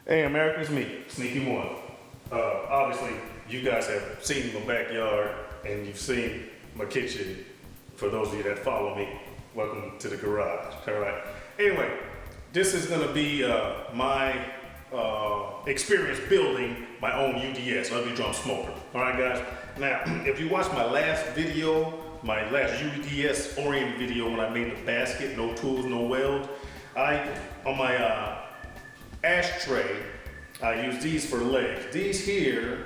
Hey America, it's me, Sneaky One. Obviously, you guys have seen my backyard and you've seen my kitchen. For those of you that follow me, welcome to the garage. All right. Anyway, this is going to be my experience building my own UDS, ugly drum smoker. All right, guys. Now, if you watched my last video, my last UDS oriented video when I made the basket, no tools, no weld, on my ashtray, I use these for legs. These here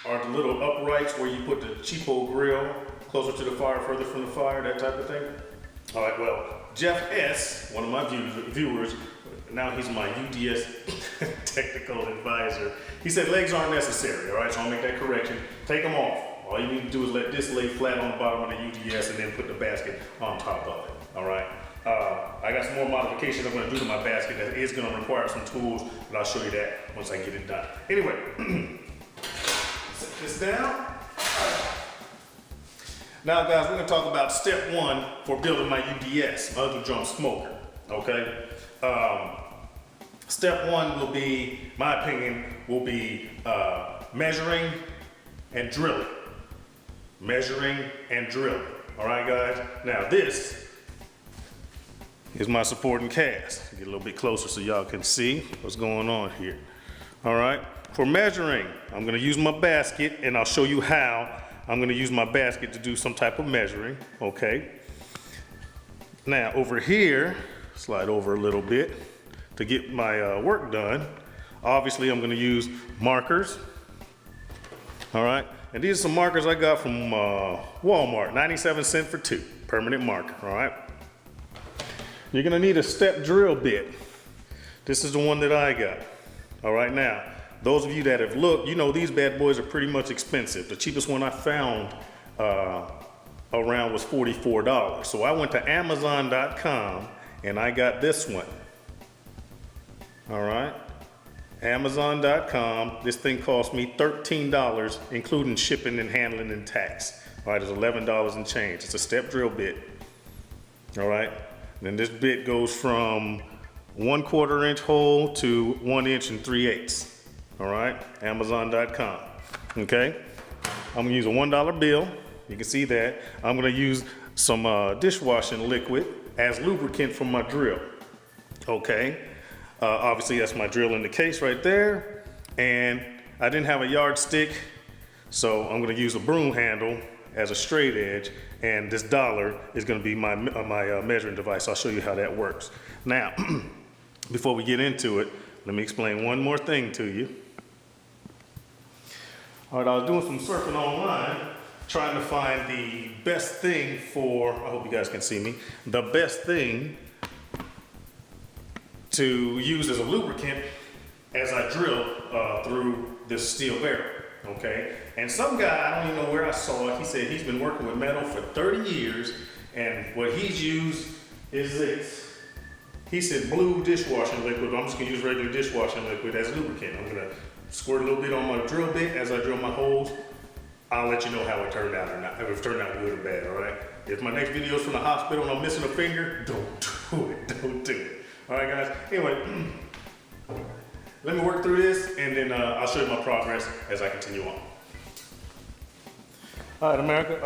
are the little uprights where you put the cheapo grill closer to the fire, further from the fire, that type of thing. All right, well, Jeff S., one of my viewers, now he's my UDS technical advisor. He said legs aren't necessary, all right, so I'll make that correction. Take them off. All you need to do is let this lay flat on the bottom of the UDS and then put the basket on top of it, all right? I got some more modifications I'm gonna do to my basket that is gonna require some tools, but I'll show you that once I get it done. Anyway, set this down. Now guys, we're gonna talk about step one for building my UDS, my ugly drum smoker, okay? Step one will be, my opinion, will be measuring and drilling. Measuring and drilling, all right guys? Now this is my supporting cast. Get a little bit closer so y'all can see what's going on here. All right, for measuring, I'm gonna use my basket and I'll show you how I'm gonna use my basket to do some type of measuring, okay? Now over here, slide over a little bit to get my work done. Obviously I'm gonna use markers, all right? And these are some markers I got from Walmart, 97 cents for 2, permanent marker, all right? You're gonna need a step drill bit. This is the one that I got. All right, now, those of you that have looked, you know these bad boys are pretty much expensive. The cheapest one I found around was $44. So I went to Amazon.com and I got this one. All right, Amazon.com. This thing cost me $13, including shipping and handling and tax. All right, it's $11 and change. It's a step drill bit. All right. Then this bit goes from 1/4 inch hole to 1 inch and 3/8. All right, Amazon.com. Okay, I'm gonna use a $1 bill. You can see that. I'm gonna use some dishwashing liquid as lubricant for my drill. Okay, obviously that's my drill in the case right there. And I didn't have a yardstick, so I'm gonna use a broom handle as a straight edge, and this dollar is gonna be my measuring device. I'll show you how that works. Now, before we get into it, let me explain one more thing to you. All right, I was doing some surfing online, trying to find the best thing for, I hope you guys can see me, the best thing to use as a lubricant as I drill through this steel barrel. Okay, and some guy, I don't even know where I saw it, he said he's been working with metal for 30 years, and what he's used is this. He said blue dishwashing liquid, but I'm just gonna use regular dishwashing liquid as lubricant. I'm gonna squirt a little bit on my drill bit as I drill my holes. I'll let you know how it turned out or not, if it turned out good or bad, all right? If my next video is from the hospital and I'm missing a finger, don't do it, don't do it. All right, guys, anyway. Let me work through this and then I'll show you my progress as I continue on. All right, America,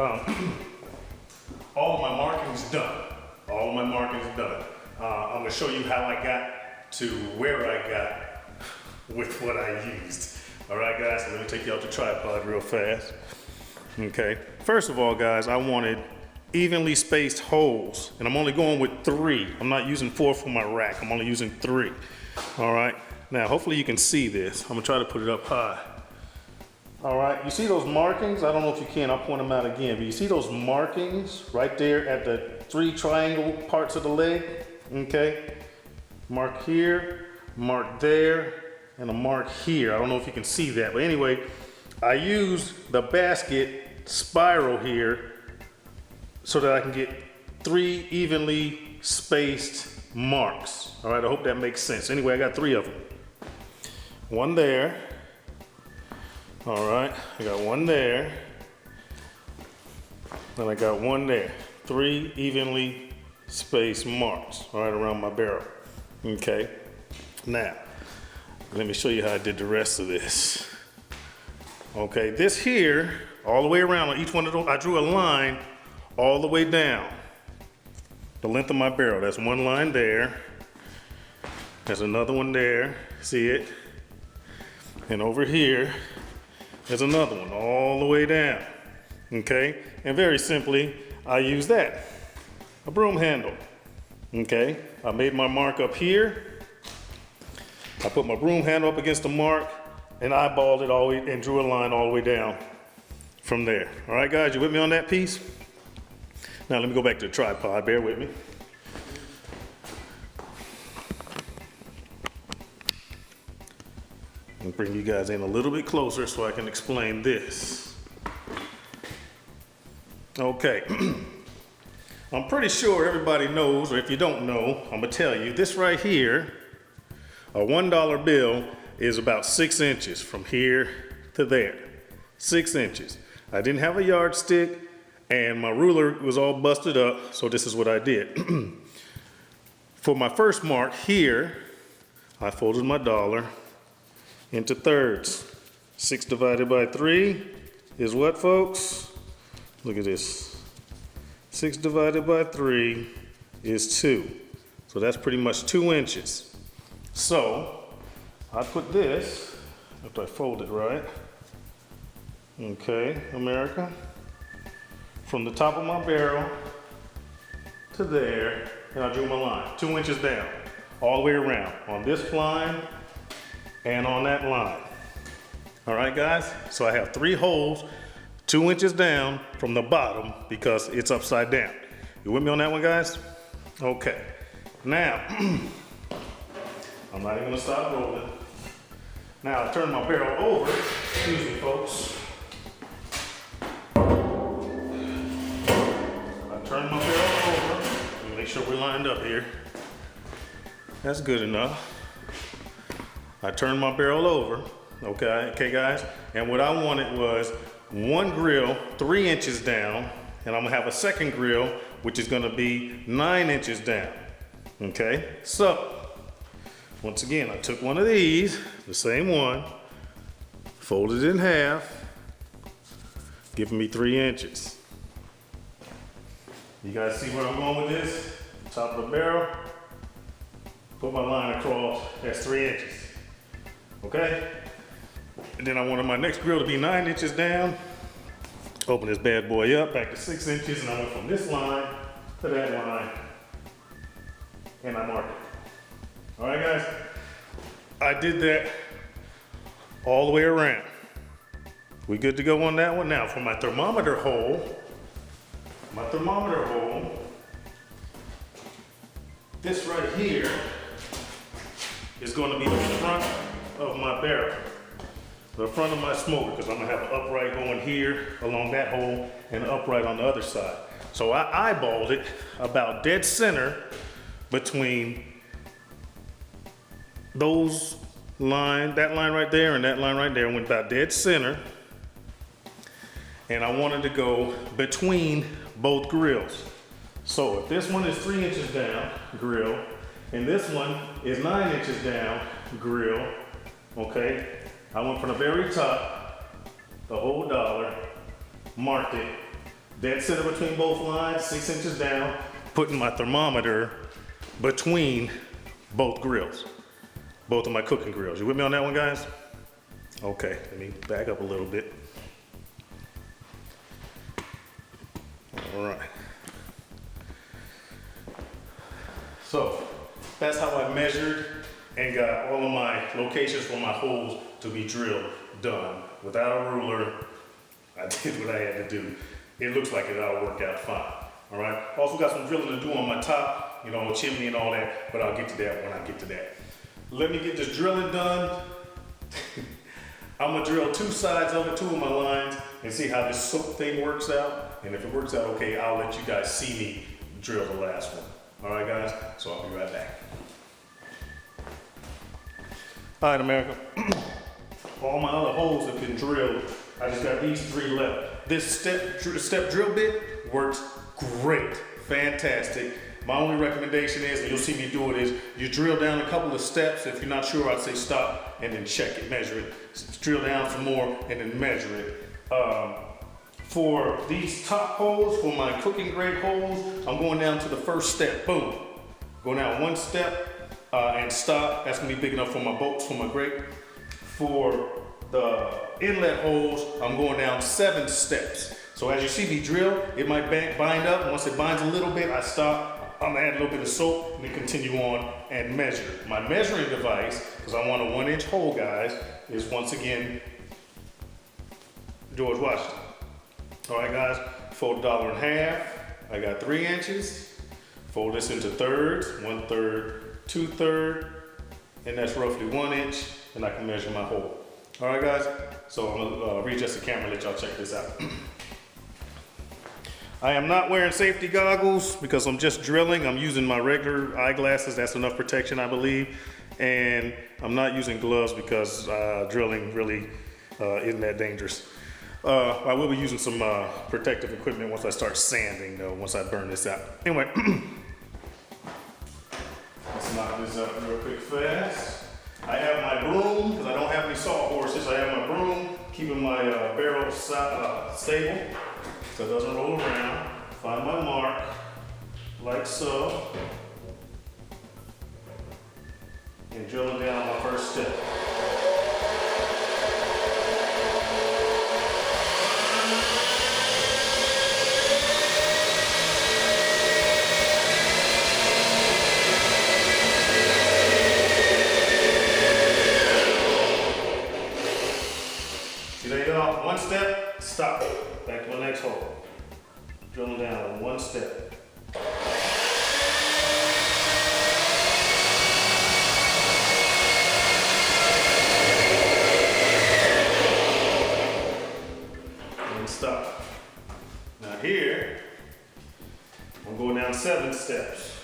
all of my marking's done. All of my marking's done. I'm gonna show you how I got to where I got with what I used. All right, guys, so let me take you out the tripod real fast. Okay, first of all, guys, I wanted evenly spaced holes, and I'm only going with 3. I'm not using 4 for my rack, I'm only using 3. All right. Now, hopefully you can see this. I'm gonna try to put it up high. All right, you see those markings? I don't know if you can, I'll point them out again, but you see those markings right there at the 3 triangle parts of the leg? Okay, mark here, mark there, and a mark here. I don't know if you can see that, but anyway, I use the basket spiral here so that I can get 3 evenly spaced marks. All right, I hope that makes sense. Anyway, I got 3 of them. One there. All right, I got one there. Then I got one there. 3 evenly spaced marks, all right, around my barrel. Okay, now, Let me show you how I did the rest of this. Okay, this here, all the way around on each one of those, I drew a line all the way down the length of my barrel. That's one line there. There's another one there. See it? And over here, there's another one all the way down. Okay? And very simply, I use that, a broom handle. Okay? I made my mark up here. I put my broom handle up against the mark and eyeballed it all the way and drew a line all the way down from there. All right, guys, you with me on that piece? Now let me go back to the tripod, bear with me. I'll bring you guys in a little bit closer so I can explain this. Okay, I'm pretty sure everybody knows, or if you don't know, I'm gonna tell you, this right here, a $1 bill is about 6 inches from here to there, 6 inches. I didn't have a yardstick and my ruler was all busted up, so this is what I did. For my first mark here, I folded my dollar into thirds. 6 divided by 3 is what, folks? Look at this. 6 divided by 3 is 2. So that's pretty much 2 inches. So I put this, after I fold it right, okay, America, from the top of my barrel to there, and I drew my line, 2 inches down, all the way around, on this line and on that line. All right, guys, so I have 3 holes, 2 inches down from the bottom because it's upside down. You with me on that one, guys? Okay, now, I'm not even gonna stop rolling. Now I turn my barrel over, excuse me folks. Turn my barrel over. Let me make sure we're lined up here. That's good enough. I turned my barrel over. Okay, guys. And what I wanted was one grill 3 inches down, and I'm gonna have a second grill, which is gonna be 9 inches down. Okay, so once again, I took one of these, the same one, folded it in half, giving me 3 inches. You guys see where I'm going with this? Top of the barrel, put my line across, that's 3 inches. Okay? And then I wanted my next grill to be 9 inches down. Open this bad boy up, back to 6 inches, and I went from this line to that line, and I marked it. All right, guys? I did that all the way around. We good to go on that one? Now, for my thermometer hole, this right here is going to be the front of my barrel, the front of my smoker, because I'm going to have an upright going here along that hole and an upright on the other side. So I eyeballed it about dead center between those line, that line right there and that line right there, went about dead center. And I wanted to go between both grills. So if this one is 3 inches down, grill, and this one is 9 inches down, grill, okay? I went from the very top, the whole dollar, marked it, dead center between both lines, 6 inches down, putting my thermometer between both grills, both of my cooking grills. You with me on that one, guys? Okay, let me back up a little bit. All right. So that's how I measured and got all of my locations for my holes to be drilled done. Without a ruler, I did what I had to do. It looks like it all worked out fine. All right. Also got some drilling to do on my top, you know, chimney and all that, but I'll get to that when I get to that. Let me get this drilling done. I'm gonna drill 2 sides of it, 2 of my lines, and see how this thing works out. And if it works out okay, I'll let you guys see me drill the last one. All right, guys? So I'll be right back. All right, America. All my other holes have been drilled. I just got these 3 left. This step drill bit works great, fantastic. My only recommendation is, and you'll see me do it, is you drill down a couple of steps. If you're not sure, I'd say stop and then check it, measure it. Drill down some more and then measure it. For these top holes, for my cooking grade holes, I'm going down to the first step, boom. Go down one step and stop. That's gonna be big enough for my bolts, for my grate. For the inlet holes, I'm going down 7 steps. So as you see me drill, it might bind up. Once it binds a little bit, I stop. I'm gonna add a little bit of soap and then continue on and measure. My measuring device, because I want a 1-inch hole, guys, is once again, George Washington. All right, guys, fold $1 in half. I got 3 inches. Fold this into thirds, 1/3, 2/3, and that's roughly 1 inch, and I can measure my hole. All right, guys, so I'm gonna readjust the camera and let y'all check this out. I am not wearing safety goggles because I'm just drilling. I'm using my regular eyeglasses. That's enough protection, I believe. And I'm not using gloves because drilling really isn't that dangerous. I will be using some protective equipment once I start sanding, though, once I burn this out. Anyway, let's knock this up real quick fast. I have my broom, because I don't have any sawhorses. I have my broom, keeping my barrel stable so it doesn't roll around. Find my mark, like so. And drilling down my first step. See, there you go. One step, stop. Back to my next hole. Drilling down one step. And stop. Now here, I'm going down 7 steps.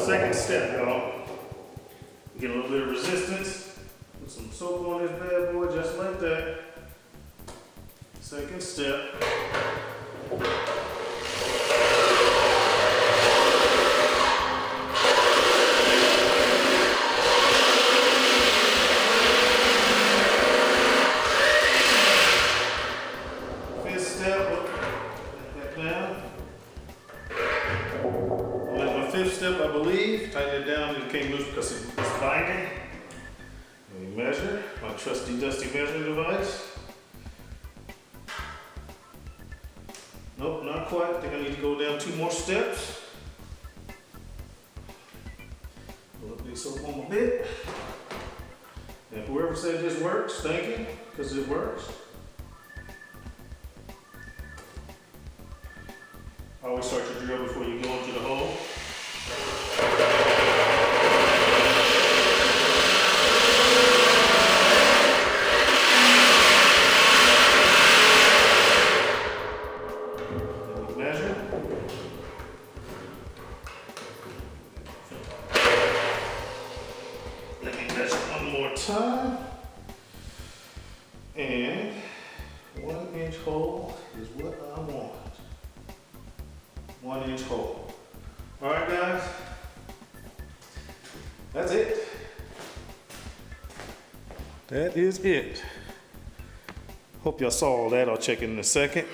Second step, y'all. Get a little bit of resistance. Put some soap on this bad boy, just like that. Second step. Fifth step. Back down. Fifth step, I believe. Tighten it down, it came loose because it's binding. Let me measure my trusty dusty measuring device. Nope, not quite. I think I need to go down 2 more steps. A little bit of soap on my bit. And whoever said this works, thank you, because it works. Always start your drill before you go into the hole. Measure. Let me measure one more time. And 1-inch hole is what I want. 1-inch hole. All right, guys. That's it. That is it. Hope y'all saw all that. I'll check it in a second.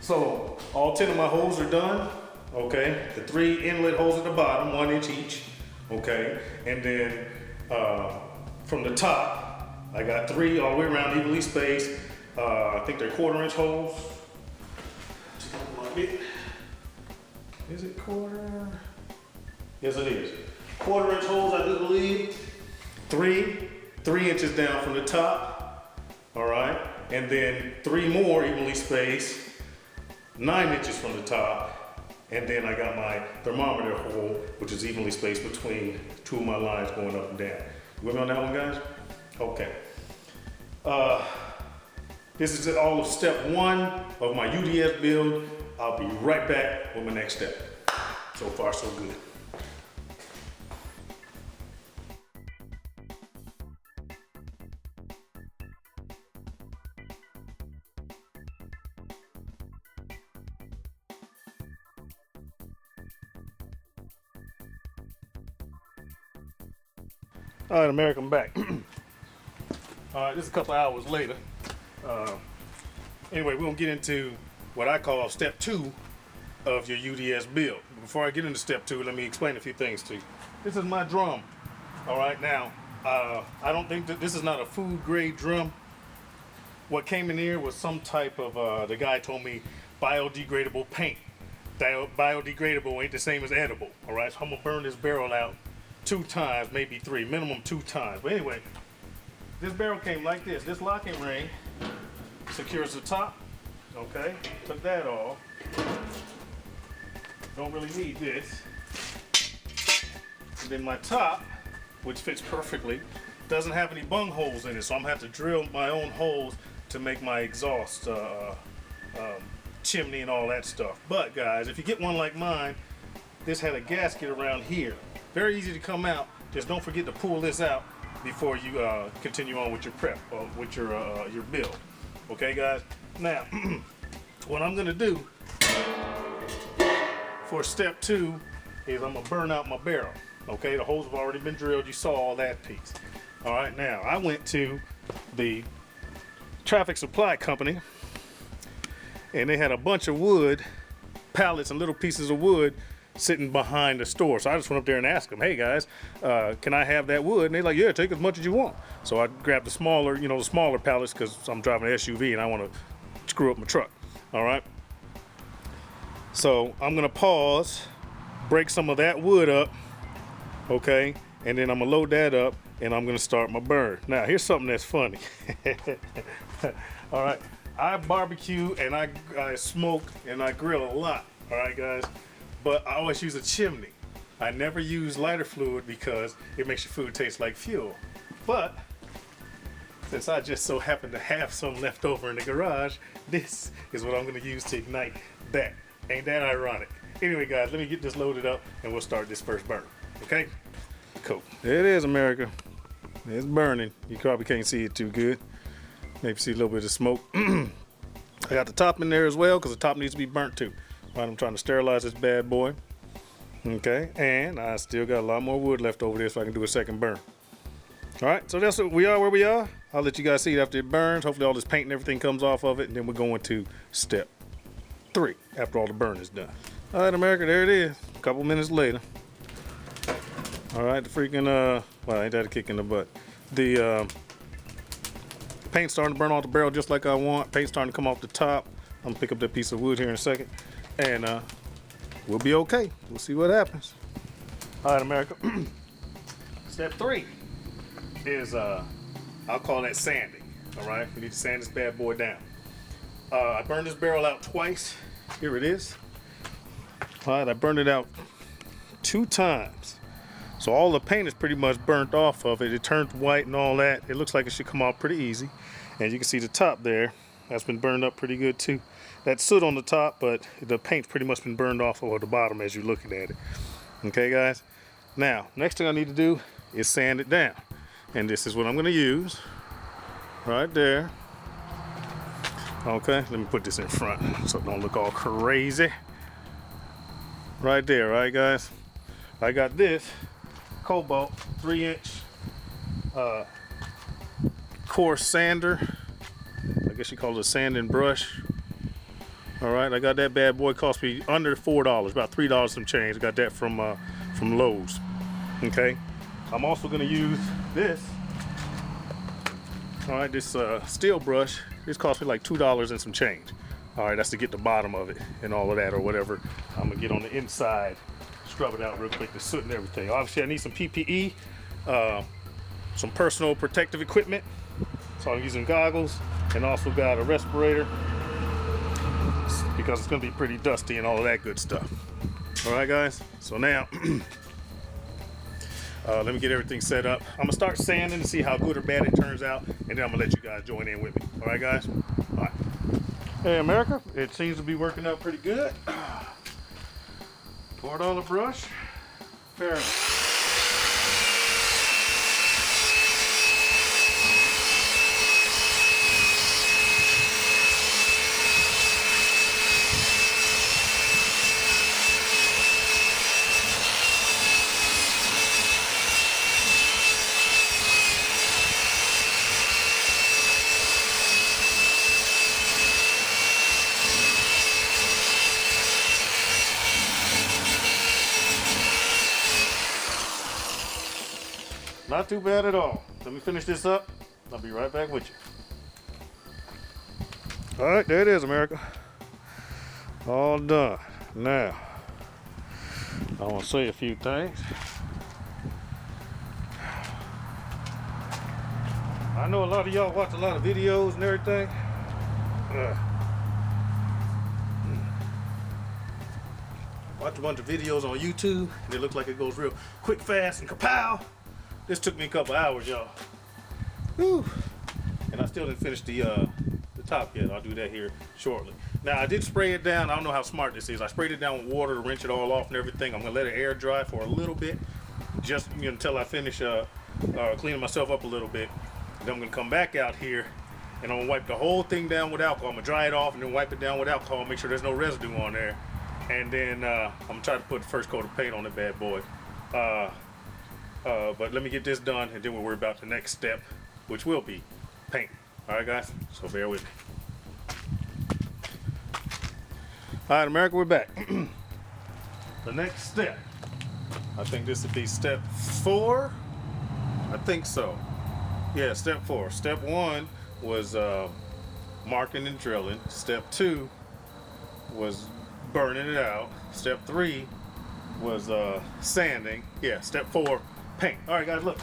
So all 10 of my holes are done. Okay. The 3 inlet holes at the bottom, 1 inch each. Okay. And then from the top, I got 3 all the way around, evenly spaced. I think they're 1/4-inch holes. Is it 1/4? Yes, it is. 1/4-inch holes, I do believe. 3 inches down from the top. All right. And then 3 more evenly spaced, 9 inches from the top. And then I got my thermometer hole, which is evenly spaced between 2 of my lines going up and down. You with me on that one, guys? Okay. This is all of step 1 of my UDS build. I'll be right back with my next step. So far, so good. All right, America, I'm back. All right, this is a couple hours later. Anyway, we're gonna get into what I call step 2 of your UDS build. Before I get into step 2, let me explain a few things to you. This is my drum. All right, now, I don't think that this is not a food grade drum. What came in here was some type of, the guy told me, biodegradable paint. Biodegradable ain't the same as edible, all right? So I'm gonna burn this barrel out 2 times, maybe 3, minimum 2 times. But anyway, this barrel came like this. This locking ring secures the top, okay? Took that off. Don't really need this. And then my top, which fits perfectly, doesn't have any bung holes in it, so I'm gonna have to drill my own holes to make my exhaust chimney and all that stuff. But guys, if you get one like mine, this had a gasket around here. Very easy to come out. Just don't forget to pull this out before you continue on with your prep or with your build. Okay, guys. Now, what I'm gonna do for step 2 is I'm gonna burn out my barrel. Okay, the holes have already been drilled. You saw all that piece. All right, now I went to the traffic supply company, and they had a bunch of wood pallets and little pieces of wood sitting behind the store. So I just went up there and asked them, hey guys, can I have that wood? And they're like, yeah, take as much as you want. So I grabbed the smaller, the smaller pallets because I'm driving an SUV and I want to screw up my truck. All right. So I'm going to pause, break some of that wood up, okay, and then I'm going to load that up and I'm going to start my burn. Now, here's something that's funny. All right. I barbecue and I smoke and I grill a lot. All right, guys. But I always use a chimney. I never use lighter fluid because it makes your food taste like fuel. But since I just so happen to have some left over in the garage, this is what I'm gonna use to ignite that. Ain't that ironic? Anyway, guys, let me get this loaded up and we'll start this first burn, okay? Cool. There it is, America. It's burning. You probably can't see it too good. Maybe see a little bit of smoke. I got the top in there as well because the top needs to be burnt too. Right, I'm trying to sterilize this bad boy. Okay, and I still got a lot more wood left over there so I can do a second burn. All right, so that's what we are where we are. I'll let you guys see it after it burns. Hopefully all this paint and everything comes off of it, and then we're going to step 3 after all the burn is done. All right, America, there it is. A couple minutes later. All right, the freaking, well, ain't that a kick in the butt. The paint's starting to burn off the barrel just like I want. Paint's starting to come off the top. I'm gonna pick up that piece of wood here in a second. And we'll be okay. We'll see what happens. All right, America. Step 3 is, I'll call that sanding. All right, we need to sand this bad boy down. I burned this barrel out twice. Here it is. All right, I burned it out 2 times. So all the paint is pretty much burnt off of it. It turned white and all that. It looks like it should come off pretty easy. And you can see the top there. That's been burned up pretty good too. That's soot on the top, but the paint's pretty much been burned off over the bottom as you're looking at it. Okay, guys? Now, next thing I need to do is sand it down. And this is what I'm gonna use. Right there. Okay, let me put this in front so it don't look all crazy. Right there, right, guys? I got this Cobalt 3-inch coarse sander. I guess you call it a sanding brush. All right, I got that bad boy. Cost me under $4, about $3 some change. I got that from Lowe's. Okay, I'm also gonna use this. All right, this steel brush. This cost me like $2 and some change. All right, that's to get the bottom of it and all of that or whatever. I'm gonna get on the inside, scrub it out real quick, the soot and everything. Obviously, I need some PPE, some personal protective equipment. So I'm using goggles and also got a respirator because it's gonna be pretty dusty and all of that good stuff. All right, guys, so now let me get everything set up. I'm gonna start sanding to see how good or bad it turns out, and then I'm gonna let you guys join in with me. All right, guys? All right. Hey, America, it seems to be working out pretty good. Poured on the brush. Fair enough. Not too bad at all. Let me finish this up. I'll be right back with you. All right, there it is, America. All done. Now, I want to say a few things. I know a lot of y'all watch a lot of videos and everything. Watch a bunch of videos on YouTube, and it looks like it goes real quick, fast, and kapow. This took me a couple hours, y'all. Whew. And I still didn't finish the top yet. I'll do that here shortly. Now, I did spray it down. I don't know how smart this is. I sprayed it down with water to rinse it all off and everything. I'm gonna let it air dry for a little bit, just until I finish cleaning myself up a little bit. And then I'm gonna come back out here, and I'm gonna wipe the whole thing down with alcohol. I'm gonna dry it off and then wipe it down with alcohol, make sure there's no residue on there. And then I'm gonna try to put the first coat of paint on the bad boy. But let me get this done, and then we'll worry about the next step, which will be paint. All right, guys? So bear with me. All right, America, we're back. The next step, I think this would be step 4. I think so. Yeah, step 4. Step 1 was marking and drilling. Step 2 was burning it out. Step 3 was sanding. Yeah, step 4, paint. All right, guys, look.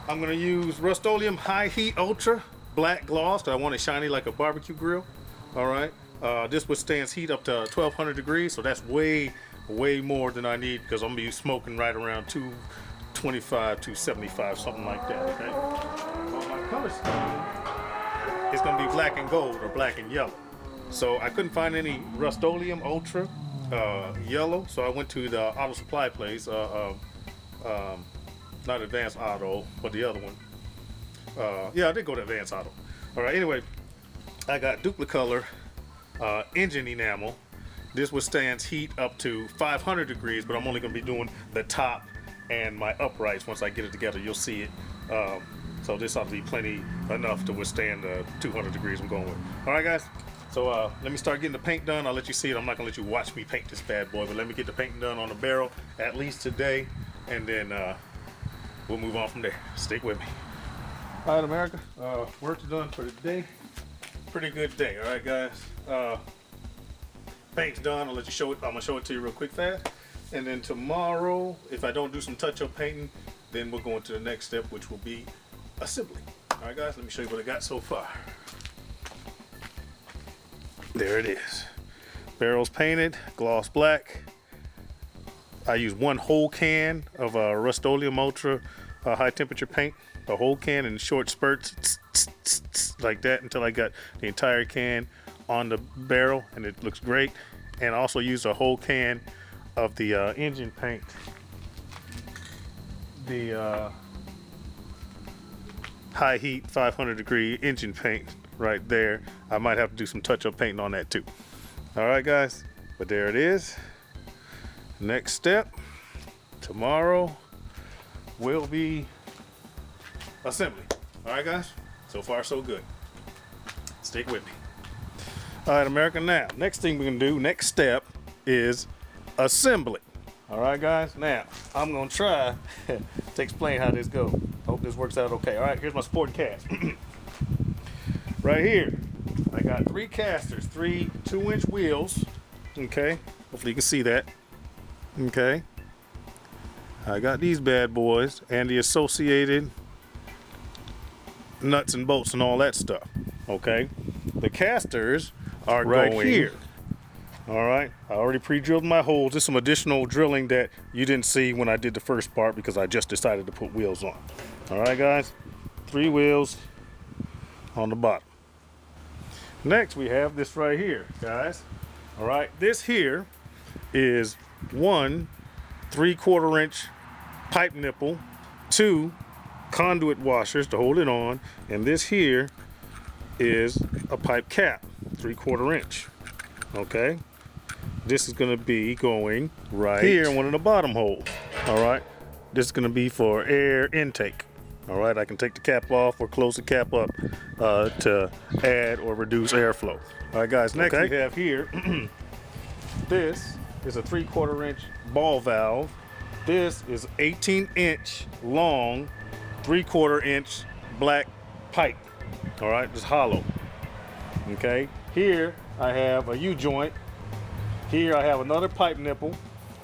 I'm gonna use Rust-Oleum High Heat Ultra Black Gloss because I want it shiny like a barbecue grill. All right. This withstands heat up to 1200 degrees, so that's way more than I need because I'm gonna be smoking right around 225, 275, something like that. Okay. Well, my color scheme is gonna be black and gold or black and yellow. So I couldn't find any Rust-Oleum Ultra yellow, so I went to the auto supply place, not Advanced Auto, but the other one. Yeah, I did go to Advanced Auto. All right, anyway, I got Duplicolor engine enamel. This withstands heat up to 500 degrees, but I'm only going to be doing the top and my uprights. Once I get it together, you'll see it. So this ought to be plenty enough to withstand the 200 degrees I'm going with. All right, guys. So let me start getting the paint done. I'll let you see it. I'm not going to let you watch me paint this bad boy, but let me get the painting done on the barrel at least today, and then we'll move on from there. Stick with me. All right, America. Work done for the day. Pretty good day. All right, guys. Paint's done. I'll let you show it. I'm gonna show it to you real quick, fast. And then tomorrow, if I don't do some touch-up painting, then we'll go into the next step, which will be assembly. All right, guys. Let me show you what I got so far. There it is. Barrel's painted, gloss black. I use 1 whole can of Rust-Oleum Ultra high temperature paint, the whole can in short spurts, like that, until I got the entire can on the barrel, and it looks great. And I also used a whole can of the engine paint, the high heat 500 degree engine paint right there. I might have to do some touch-up painting on that too. All right, guys, but there it is. Next step tomorrow will be assembly. All right, guys, so far so good. Stick with me. All right, America, now next thing we're gonna do, next step, is assembly. All right, guys, now I'm gonna try to explain how this goes. Hope this works out okay. All right, here's my supporting cast. Right here, I got 3 casters, 3 2-inch wheels. Okay, hopefully you can see that. Okay, I got these bad boys and the associated nuts and bolts and all that stuff. Okay, the casters are right here. All right, I already pre-drilled my holes. There's some additional drilling that you didn't see when I did the first part because I just decided to put wheels on. All right, guys, 3 wheels on the bottom. Next we have this right here, guys. All right, this here is 1 3/4 inch pipe nipple, 2 conduit washers to hold it on, and this here is a pipe cap, 3/4 inch. Okay, this is going to be going right here in one of the bottom holes. All right, this is going to be for air intake. All right, I can take the cap off or close the cap up to add or reduce airflow. All right, guys, next we have here, this is a 3/4 inch ball valve. This is 18-inch long, 3/4 inch black pipe. All right, it's hollow. Okay, here I have a U-joint. Here I have another pipe nipple.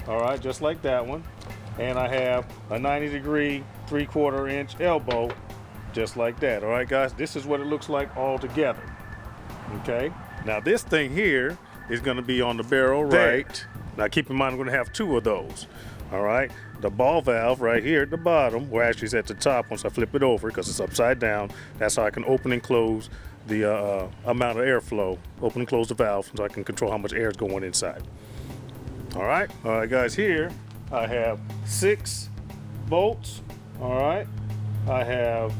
All right, just like that one. And I have a 90-degree 3/4 inch elbow, just like that. All right, guys, this is what it looks like all together. Okay, now this thing here is going to be on the barrel right. Now keep in mind, I'm going to have 2 of those. All right, the ball valve right here at the bottom, well, actually it's at the top once I flip it over because it's upside down. That's how I can open and close the amount of airflow. Open and close the valve so I can control how much air is going inside. All right, guys, here I have 6 bolts. All right, I have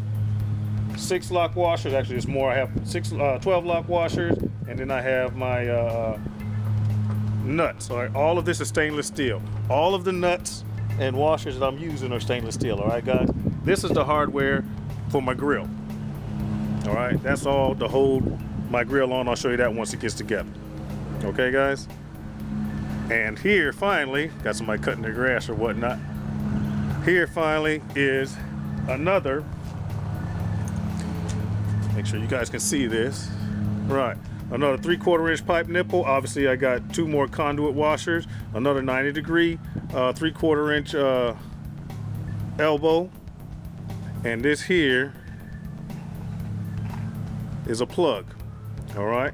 6 lock washers. Actually, there's more. I have 12 lock washers, and then I have my nuts. All right, all of this is stainless steel. All of the nuts and washers that I'm using are stainless steel. All right, guys, this is the hardware for my grill. All right, that's all to hold my grill on. I'll show you that once it gets together. Okay, guys. And here finally, got somebody cutting their grass or whatnot. Here finally is another, make sure you guys can see this. Right, another 3/4 inch pipe nipple. Obviously I got 2 more conduit washers, another 90-degree 3/4 inch elbow. And this here is a plug. All right.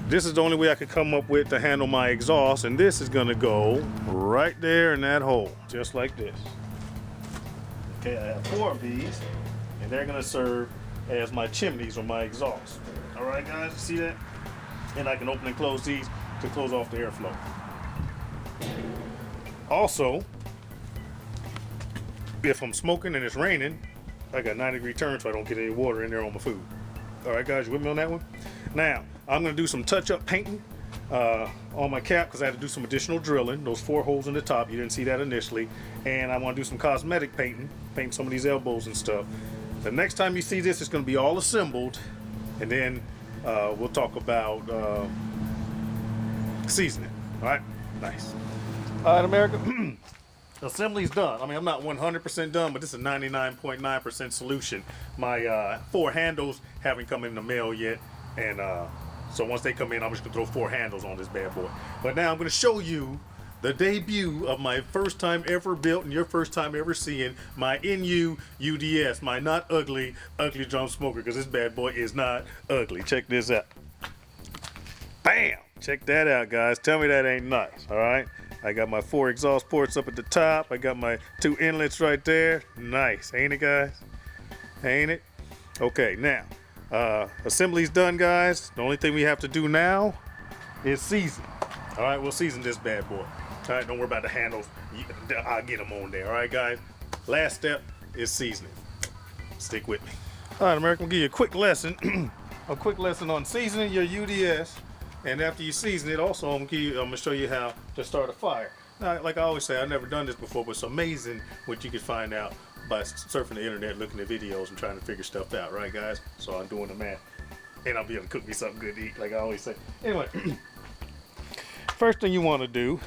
This is the only way I could come up with to handle my exhaust, and this is gonna go right there in that hole, just like this. Okay, I have 4 of these, and they're gonna serve as my chimneys or my exhaust. All right, guys, see that? And I can open and close these to close off the airflow. Also, if I'm smoking and it's raining, I got 90-degree turn so I don't get any water in there on my food. All right, guys, you with me on that one? Now, I'm going to do some touch-up painting on my cap because I had to do some additional drilling. Those 4 holes in the top, you didn't see that initially. And I want to do some cosmetic painting, paint some of these elbows and stuff. The next time you see this, it's going to be all assembled. And then we'll talk about seasoning. All right? Nice. All right, America. Assembly's done. I mean, I'm not 100% done, but this is a 99.9% solution. My 4 handles haven't come in the mail yet. And so once they come in, I'm just gonna throw 4 handles on this bad boy. But now I'm gonna show you the debut of my first time ever built and your first time ever seeing my NU UDS, my not ugly drum smoker, because this bad boy is not ugly. Check this out. Bam! Check that out, guys. Tell me that ain't nice, all right? I got my 4 exhaust ports up at the top. I got my 2 inlets right there. Nice, ain't it, guys? Ain't it? Okay, now. Assembly's done, guys. The only thing we have to do now is season. All right, we'll season this bad boy. All right, don't worry about the handles. I'll get them on there. All right, guys. Last step is seasoning. Stick with me. All right, America, I'm gonna give you a quick lesson. A quick lesson on seasoning your UDS. And after you season it, also I'm gonna show you how to start a fire. Now, like I always say, I've never done this before, but it's amazing what you can find out by surfing the internet, looking at videos and trying to figure stuff out, right, guys? So I'm doing the math, and I'll be able to cook me something good to eat, like I always say. Anyway, first thing you want to do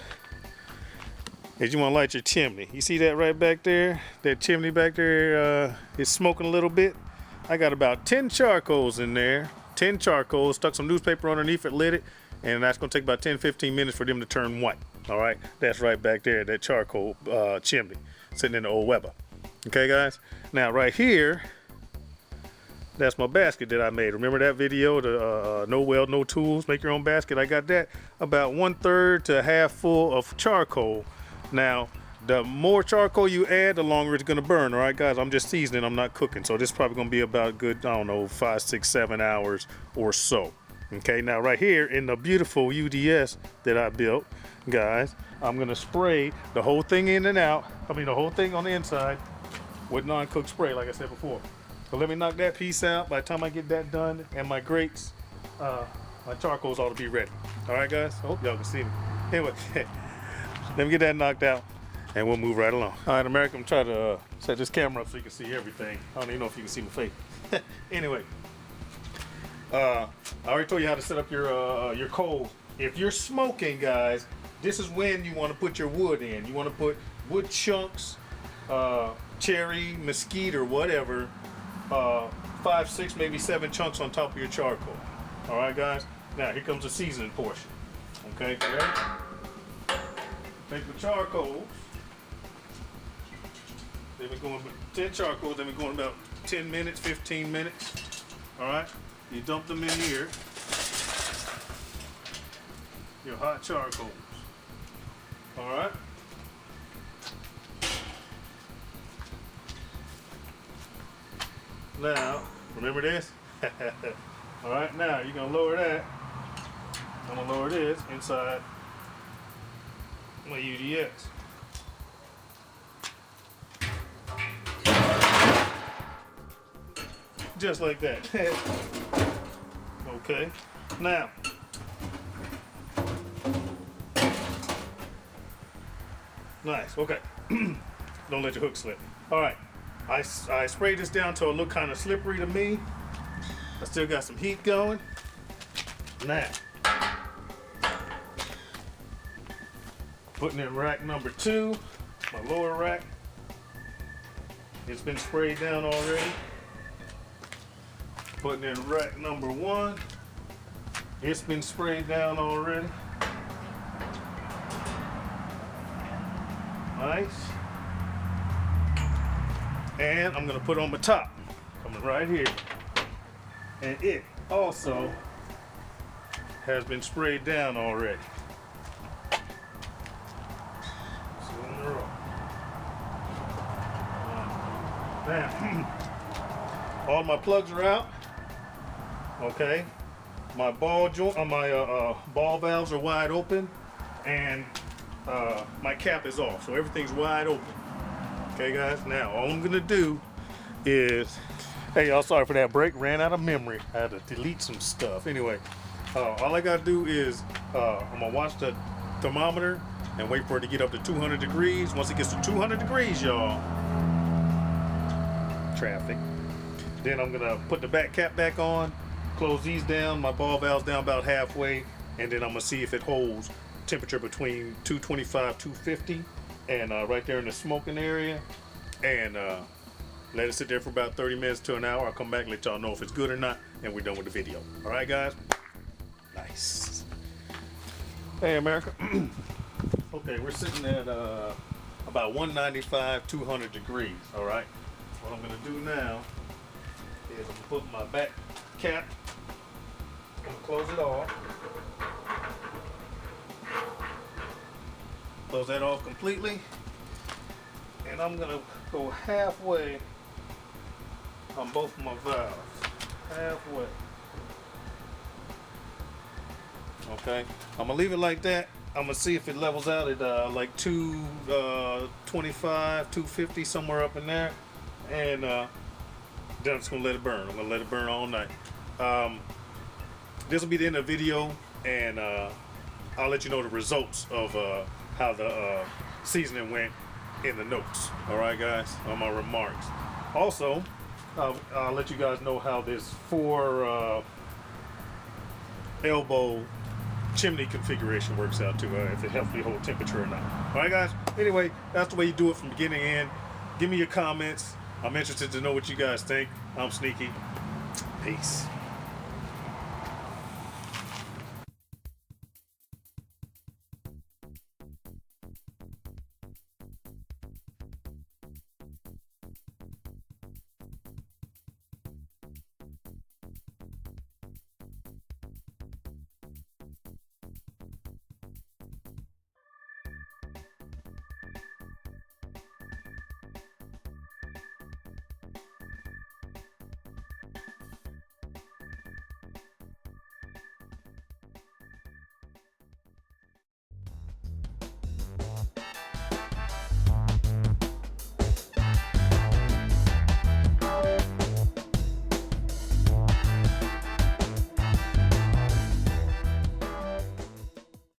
is you want to light your chimney. You see that right back there? That chimney back there is smoking a little bit. I got about 10 charcoals in there. 10 charcoals, stuck some newspaper underneath it, lit it, and that's going to take about 10-15 minutes for them to turn white. All right, that's right back there, that charcoal chimney sitting in the old Weber. Okay, guys, now right here, that's my basket that I made. Remember that video, the no weld, no tools, make your own basket? I got that about 1/3 to half full of charcoal. Now, The more charcoal you add, the longer it's gonna burn. All right, guys. I'm just seasoning. I'm not cooking, so this is probably gonna be about a good, I don't know, 5, 6, 7 hours or so. Okay. Now, right here in the beautiful UDS that I built, guys, I'm gonna spray the whole thing in and out. I mean, the whole thing on the inside with non-cooked spray, like I said before. So let me knock that piece out. By the time I get that done and my grates, my charcoals ought to be ready. All right, guys. I hope y'all can see me. Anyway, let me get that knocked out, and we'll move right along. All right, America, I'm trying to set this camera up so you can see everything. I don't even know if you can see my face. Anyway, I already told you how to set up your coals. If you're smoking, guys, this is when you want to put your wood in. You want to put wood chunks, cherry, mesquite, or whatever, 5, 6, maybe 7 chunks on top of your charcoal. All right, guys. Now here comes the seasoning portion. Okay, ready? Take the charcoal. They've been going 10 charcoals. They've been going about 10 minutes, 15 minutes. All right. You dump them in here. Your hot charcoals. All right. Now, remember this? All right, now you're gonna lower that. I'm gonna lower this inside my UDS. Just like that. Okay, now, nice, okay. Don't let your hook slip. All right, I sprayed this down till it looked kind of slippery to me. I still got some heat going. Now, putting in rack number 2, my lower rack. It's been sprayed down already. Putting in rack number 1. It's been sprayed down already. Nice. And I'm gonna put on my top, coming right here. And it also has been sprayed down already. Now, all my plugs are out. Okay, my ball joint, my ball valves are wide open, and my cap is off, so everything's wide open. Okay, guys. Now, all I'm gonna do is, hey y'all, sorry for that break. Ran out of memory. I had to delete some stuff. Anyway, all I gotta do is I'm gonna watch the thermometer and wait for it to get up to 200 degrees. Once it gets to 200 degrees, y'all, traffic. Then I'm gonna put the back cap back on, close these down, my ball valves down about halfway, and then I'm gonna see if it holds temperature between 225, 250, and right there in the smoking area, and let it sit there for about 30 minutes to an hour. I'll come back and let y'all know if it's good or not, and we're done with the video. All right, guys? Nice. Hey, America. Okay, we're sitting at about 195, 200 degrees, all right? What I'm gonna do now is I'm gonna put my back cap, I'm gonna close it off. Close that off completely. And I'm gonna go halfway on both of my valves. Halfway. Okay, I'm gonna leave it like that. I'm gonna see if it levels out at like 225, 250, somewhere up in there. And then I'm just gonna let it burn. I'm gonna let it burn all night. This will be the end of the video, and I'll let you know the results of how the seasoning went in the notes. All right, guys, on my remarks. Also, I'll let you guys know how this 4 elbow chimney configuration works out too, if it helps me hold temperature or not. All right, guys. Anyway, that's the way you do it from beginning to end. Give me your comments. I'm interested to know what you guys think. I'm Sneaky. Peace.